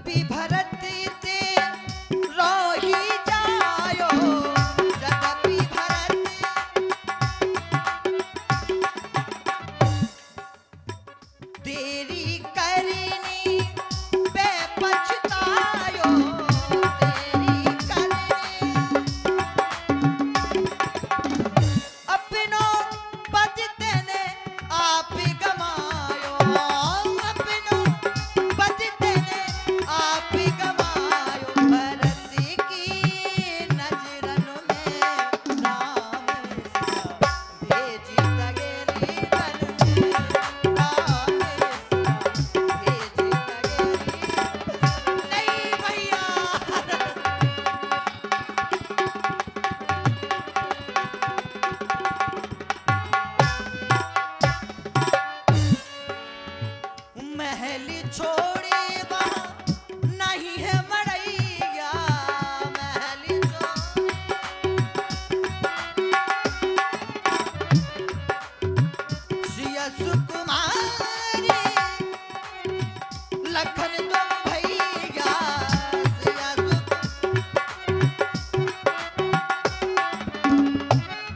यद्यपि भरत ते रोही जायो, यद्यपि भरत देरी करनी पे पछतायो, देरी करनी अपनो पद तेने आप गमायो, अपनो पद तेने आप गमायो। भरत की नजरन में राम सिया भेजी तगेरी बन में, राम सिया भेजी तगेरी नहीं भैया। महल छोड़े वहाँ नहीं है मड़ैया, महल सिया सुकुमारी लखन तुम भैया, सिया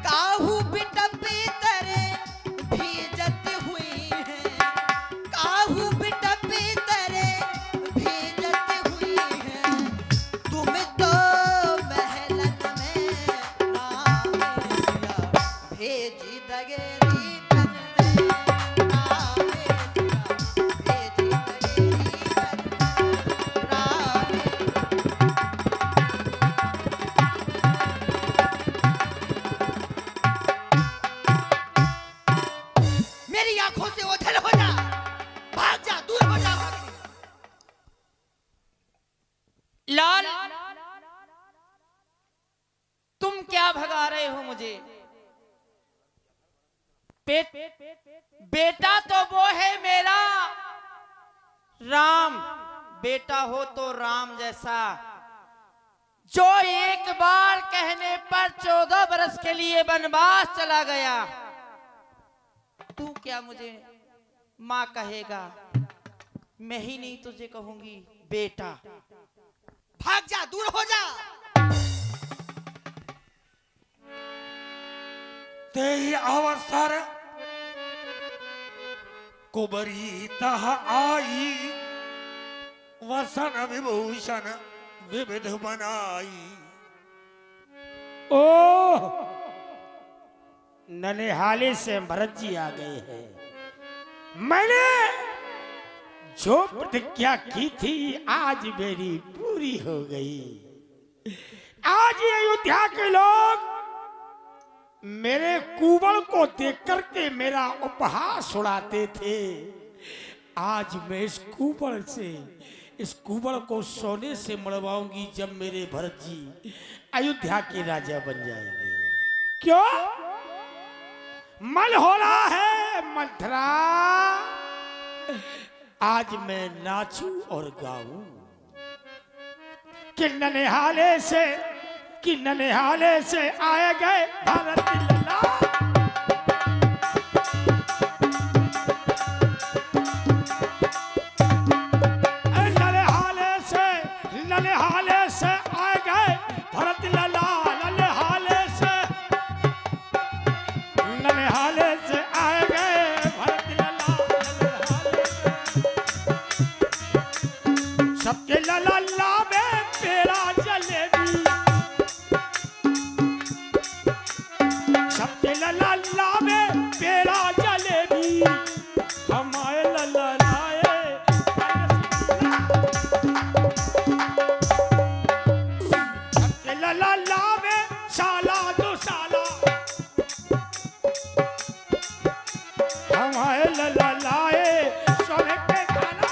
काहू बिटप तरे भीजत हुई है, काहू बिटप तरे भीजत हुई है। तुम तो महलन में राम सिया भेजी दगेरी बन में, राम सिया भेजी दगेरी बन में, राम। मेरी आंखों से ओझल हो जा, भाग जा, दूर हो जा, भाग। लाल, तुम क्या भगा रहे हो मुझे? बेटा तो वो है मेरा राम, बेटा हो तो राम जैसा, जो एक बार कहने पर 14 बरस के लिए वनवास चला गया। तू क्या मुझे माँ कहेगा? मैं ही नहीं तुझे कहूंगी बेटा। भाग जा, दूर हो जा। तेहि अवसर कुबरी तह आई, वसन विभूषण विविध बनाई। ओ ननिहाले से भरत जी आ गए हैं। मैंने जो प्रतिज्ञा की थी आज मेरी पूरी हो गई। आज ये अयोध्या के लोग मेरे कुंवल को देख करके मेरा उपहास उड़ाते थे। आज मैं इस कुंवल को सोने से मड़वाऊंगी जब मेरे भरत जी अयोध्या के राजा बन जाएंगे। क्यों? मन हो रहा है मंथरा, आज मैं नाचूं और गाऊं कि ननिहाले से आए गए भरत लल्ला। ननिहाले से आए गए भरत लल्ला, ननिहाले से आए गए भरत लल्ला। सबके लल्ला में पेड़ा जलेबी, सबके लल्ला में पेड़ा जलेबी, हमारे लल्ला लाए। सबके लल्ला में साला दो साला, हमारे लल्ला लाए सोने पे खाना।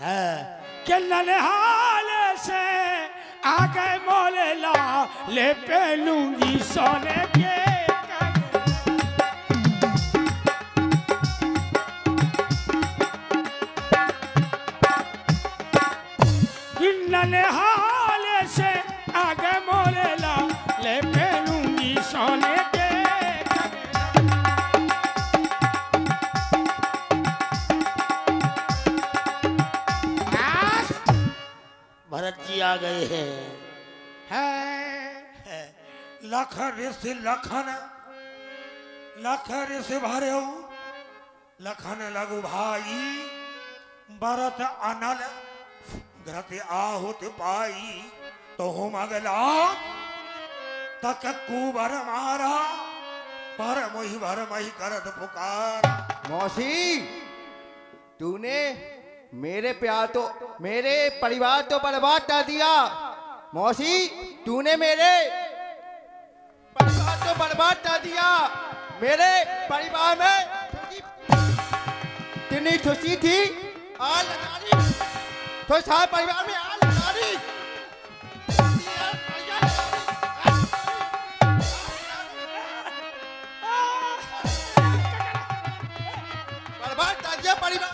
है कि ननिहाले से आ गए मोले ला, ले पहनूंगी सोने के ननिहाले से आ गए मोले ला, ले पहनूंगी सोने के। आ गए हैं। लखन ऋषि लखन लखन ऋषि भरे लखन लघु भाई भरत अनल घृत आहुत पाई तो हम अगला तक कुबर मारा पर मोहि भर मही करत पुकार। मौसी, तूने मेरे परिवार तो बर्बाद कर दिया। मौसी, तूने मेरे परिवार तो बर्बाद कर दिया। मेरे परिवार में इतनी खुशी थी, आज लगा दी। तो सारे परिवार में आज लगा दी। बर्बाद कर दिया परिवार।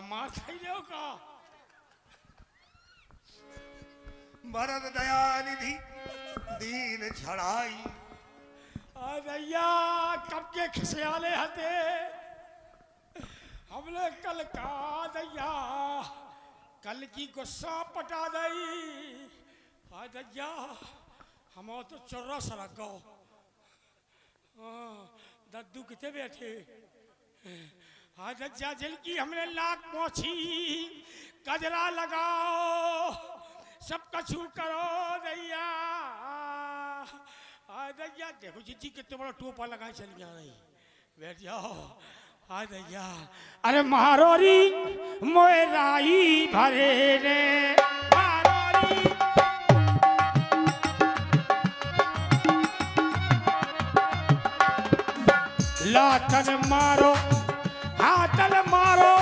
मार खाइयो का भरत दया निधि दीन छड़ाई। अरैया कब के खिसियाले हते हमने कल का दैया कल की गुस्सा पटा दई। दैया हम तो चोरा सड़क गो दद्दू कितने बैठे। दैया जल की हमने लाख मोछी कजरा लगाओ सब कछु करो दैया। दैया देखो जी कितने बड़ा टोपा लगाए चल गया नहीं बैठ जाओ। दैया अरे महारोरी मोराई भरे ने महारोरी लातन मारो हाथल मारो।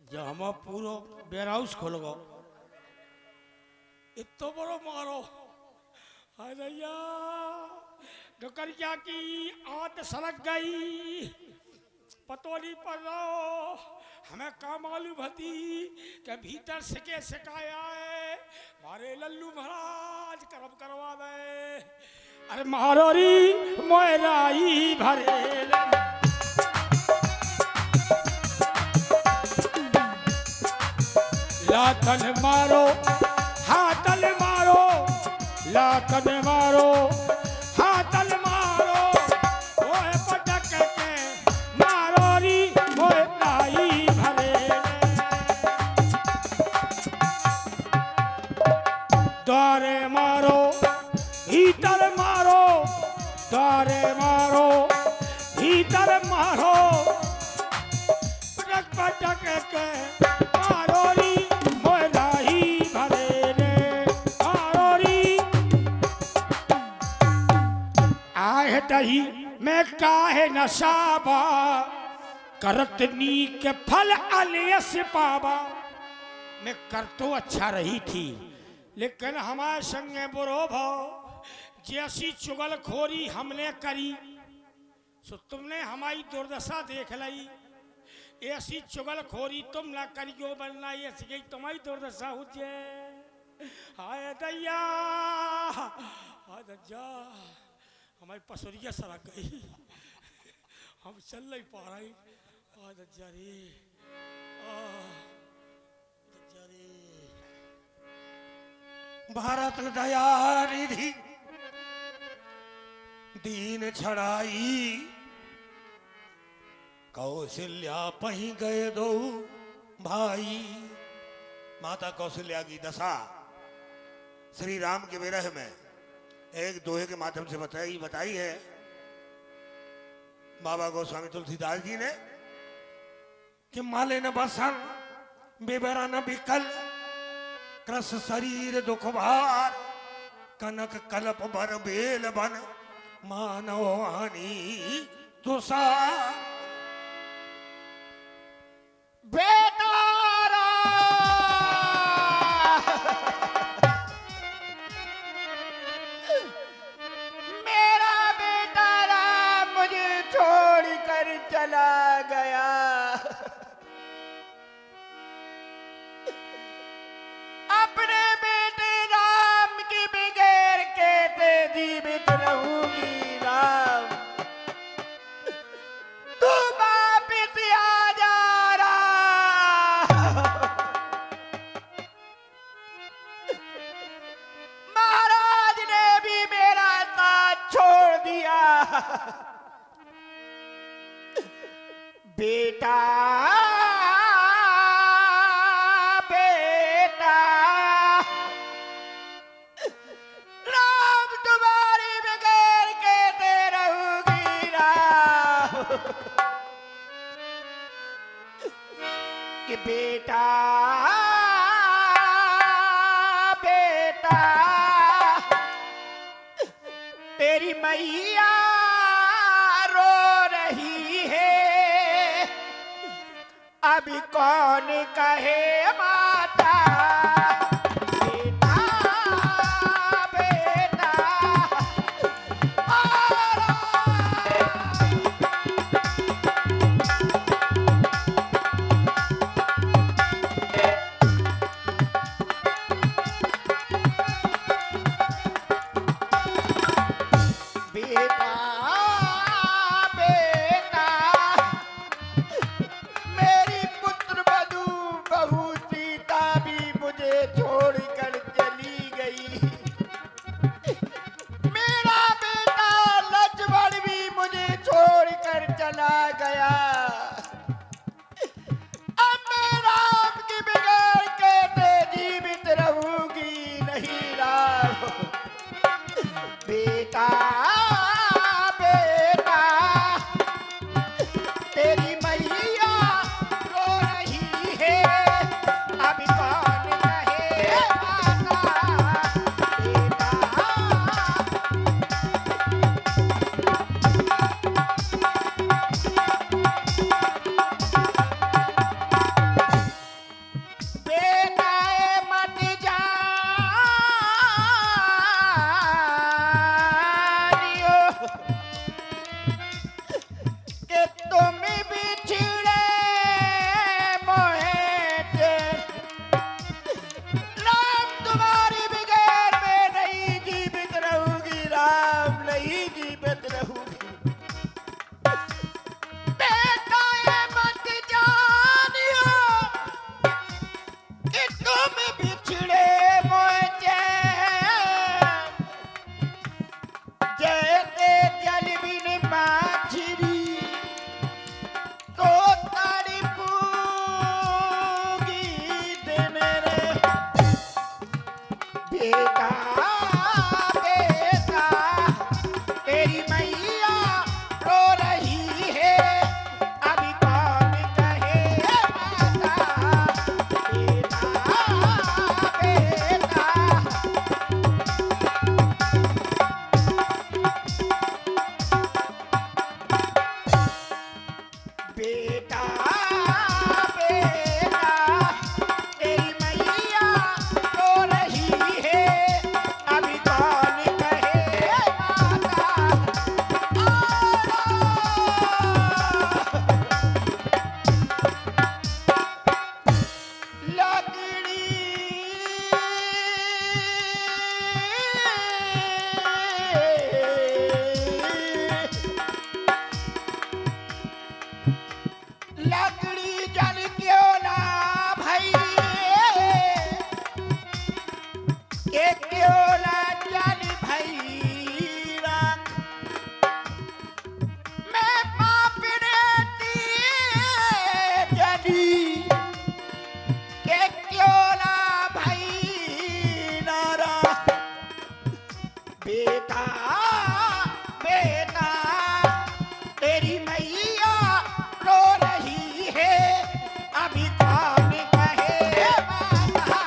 जब हम पूरा वेयर हाउस खोल गो इतो बड़ो मारो। अरैया डकरिया की आंत सड़क गई पतो नहीं पड़ रहा। हमें का मालूम हती कि भीतर सिके सिकाया है मारे लल्लू महाराज करम करवा दे। अरे मारोरी मोराई भरे लातन मारो हाथल मारो लातन मारो हाथल मारो। ओए पटक के मारोरी मोराई भरे द्वारे मारो भीतर मारो द्वारे मारो भीतर मारो पटक पटक के मारोरी मोराई भरे रे मारोरी। आए दही मैं काहे नशाबा करत नी के फल अलियस पावा। मैं कर तो अच्छा रही थी लेकिन हमारे संगे बुरो भाव जैसी चुगलखोरी हमने करी सो तुमने हमारी दुर्दशा देख ली। ऐसी चुगलखोरी तुम ना करियो बनना ऐसी गई तुम्हारी दुर्दशा हो जाए। हाय दैया हाय दैया हमारी पसुरिया सड़क गई हम चल नहीं पा रहे। हाय दैया रे दैया रे। भारत दया निधि दीन छड़ाई कौशल्या पही गए दो भाई। माता कौशल्या की दशा श्री राम के विरह में एक दोहे के माध्यम से बताई है बाबा गोस्वामी तुलसीदास जी ने कि माले न बसन बेबरा न बिकल कृष शरीर दुख भार कनक कलप बर बेल बन मानव हानि तुषार। चला गया। अपने बेटे राम की बगैर कहते जीवित रहूंगी राम, तू वापिस आ जा राम। महाराज ने भी मेरा साथ छोड़ दिया। बेटा बेटा राम तुम्हारी बगैर कहते रहूंगी राम, कि बेटा बेटा तेरी मैया रो रही है, अभी कौन कहे माता। बेटा बेटा बेटा बेटा मेरी पुत्र बधू बहू सीता भी मुझे छोड़कर चली गई। मेरा बेटा लक्ष्मण भी मुझे छोड़कर चला गया। अब मैं राम के बगैर कैसे जीवित रहूंगी नहीं राम। बेटा बेटा तेरी मैया रो रही है, अभी कौन कहे माता। बेटा बेटा मत जानियो कि तुम बिछड़े मोहे से। राम तुम्हारी बगैर मैं नहीं जीवित रहूंगी राम, नहीं जीवित रहूंगी। बेटा ये मत जानियो कि तुम बिछड़े मुझे, जैसे जल बिन माछली तो तड़पूंगी दिन रे। बेटा बेटा तेरी मैया रो रही है, अभी कौन कहे माता। बेटा बेटा बेटा बेटा तेरी मैया रो रही है, अभी कौन कहे माता। लकड़ी जल क्यों ना भाई, के क्यों ना जल भाई राख। मैं पाप रहती जली, के क्यों ना भाई नारा। बेटा बेटा तेरी मैया रो रही है, अभी कौन कहे माता।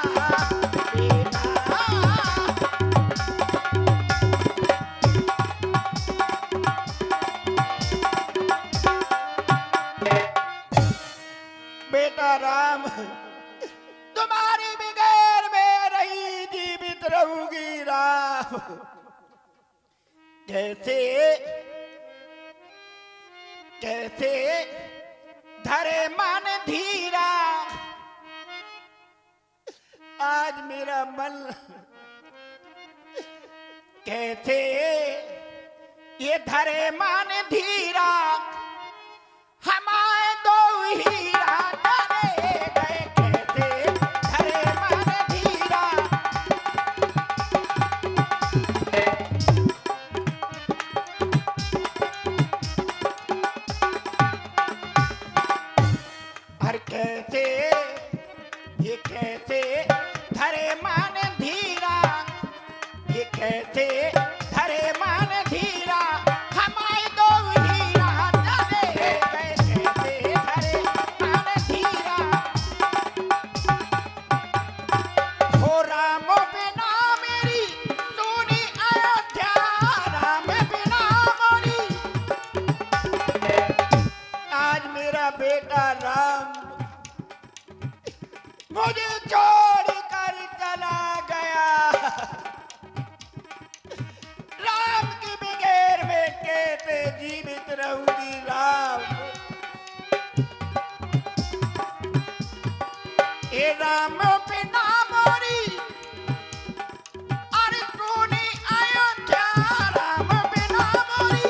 बेटा बेटा राम तुम्हारी बगैर मैं नहीं जीवित रहूंगी राम। जैसे कैसे धरे मन धीरा, आज मेरा मन कैसे ये धरे मन धीरा, हमारे दो हीरा धरे गए, कैसे धरे मन धीरा। और कैसे ये कैसे धरे मन धीरा, ये कैसे धरे मन धीरा, हमारे दो हीरा धरे गए, कैसे धरे मन धीरा। हो राम बिना मेरी सोनी अयोध्या, राम बिना मोरी, आज मेरा बेटा राम मुझे छोड़ कर चला गया। राम के बगैर मैं कैसे जीवित रहूंगी राम। ए राम बिना मोरी अरे सोनी अयोध्या, राम बिना मोरी,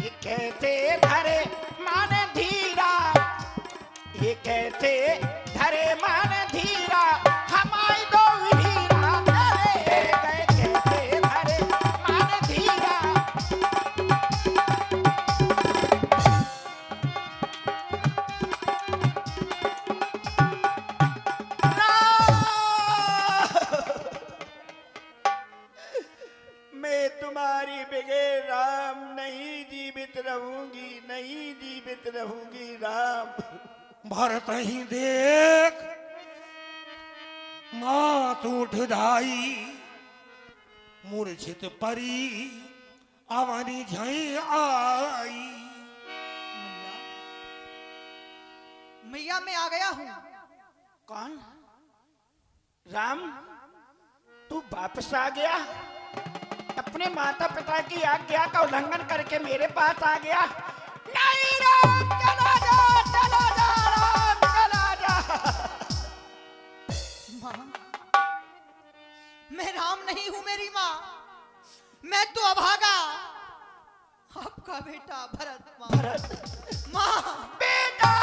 ये कैसे धरे मन धीरा, ये कैसे धरे मन धीरा, हमारे दो हीरा धरे गए, कैसे धरे मन धीरा। मैं तुम्हारी बगैर राम नहीं जीवित रहूंगी, नहीं जीवित रहूंगी राम। भरत ही देख मात उठ धाई, मूर्छित परी अवनी झई आई। मैया मैं आ गया हूँ। कौन? राम, तू वापस आ गया? अपने माता पिता की आज्ञा का उल्लंघन करके मेरे पास आ गया? नहीं राम, चला जा, चला जा राम, चला जा। माँ, मैं राम नहीं हूँ मेरी माँ, मैं तो अभागा आपका बेटा भरत। माँ, भरत माँ, बेटा,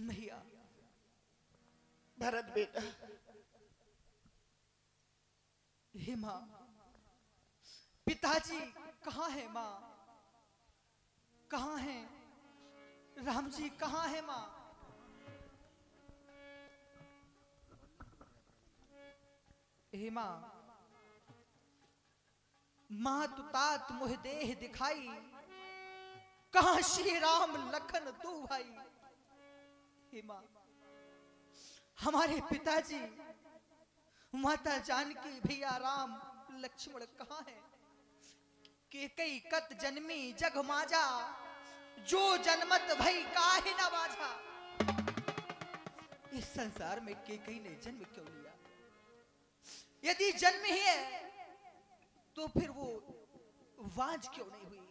मैया, भरत बेटा, हे माँ, पिताजी कहाँ है माँ? कहाँ है राम जी? कहाँ है माँ? हे माँ, माँ तु तात मुह देह दिखाई, कहाँ श्री राम लखन तू भाई। हे माँ, हमारे पिताजी माता जानकी भैया राम लक्ष्मण कहाँ है? के कई कत जन्मी जग माजा, जो जन्मत भई काहे न बाजा। इस संसार में के कई ने जन्म क्यों लिया? यदि जन्म ही है तो फिर वो वाज क्यों नहीं हुई?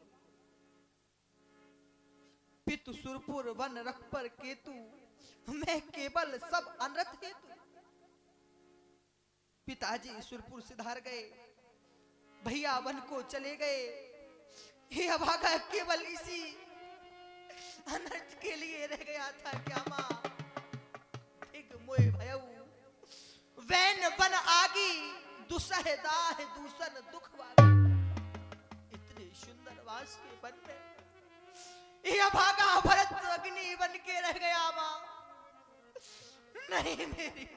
पितु सुरपुर वन रख पर केतु, मैं केवल सब अनर्थ हेतु। पिताजी सुरपुर सिधार गए, भैया वन को चले गए। हे अभागा केवल इसी अनर्थ के लिए रह गया था क्या माँ? एक मोए भयऊ वैन वन आगी, दुसह दाह दूसन दुख वागी। इतने सुंदर वास के वन में यह भागा भरत अग्नि बन के रह गया माँ। नहीं मेरी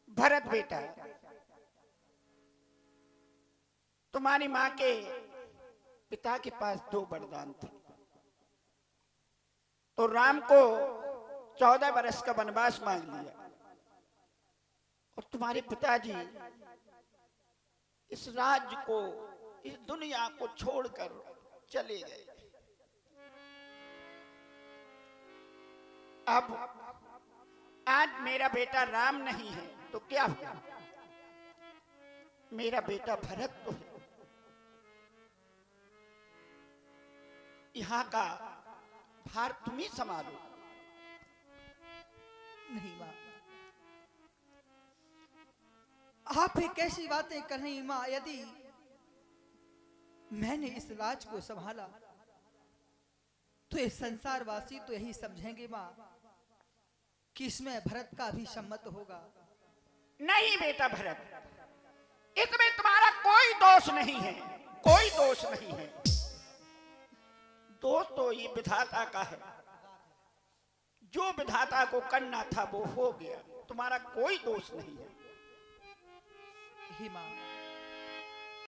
भरत बेटा, तुम्हारी माँ के पिता के पास दो वरदान थे। तो राम को 14 बरस का वनवास मांग लिया और तुम्हारे पिताजी इस राज्य को, इस दुनिया को छोड़कर चले गए। अब आज मेरा बेटा राम नहीं है तो क्या हुआ? मेरा बेटा भरत तो है। यहाँ का भार तुम ही संभालो। नहीं माँ, आप एक ऐसी बातें कर रही माँ, यदि मैंने इस राज को संभाला तो ये संसारवासी तो यही समझेंगे माँ कि इसमें भरत का भी सम्मत होगा। नहीं बेटा भरत, इसमें तुम्हारा कोई दोष नहीं है, कोई दोष नहीं है। दोष तो ये विधाता का है। जो विधाता को करना था वो हो गया, तुम्हारा कोई दोष नहीं है। हे माँ,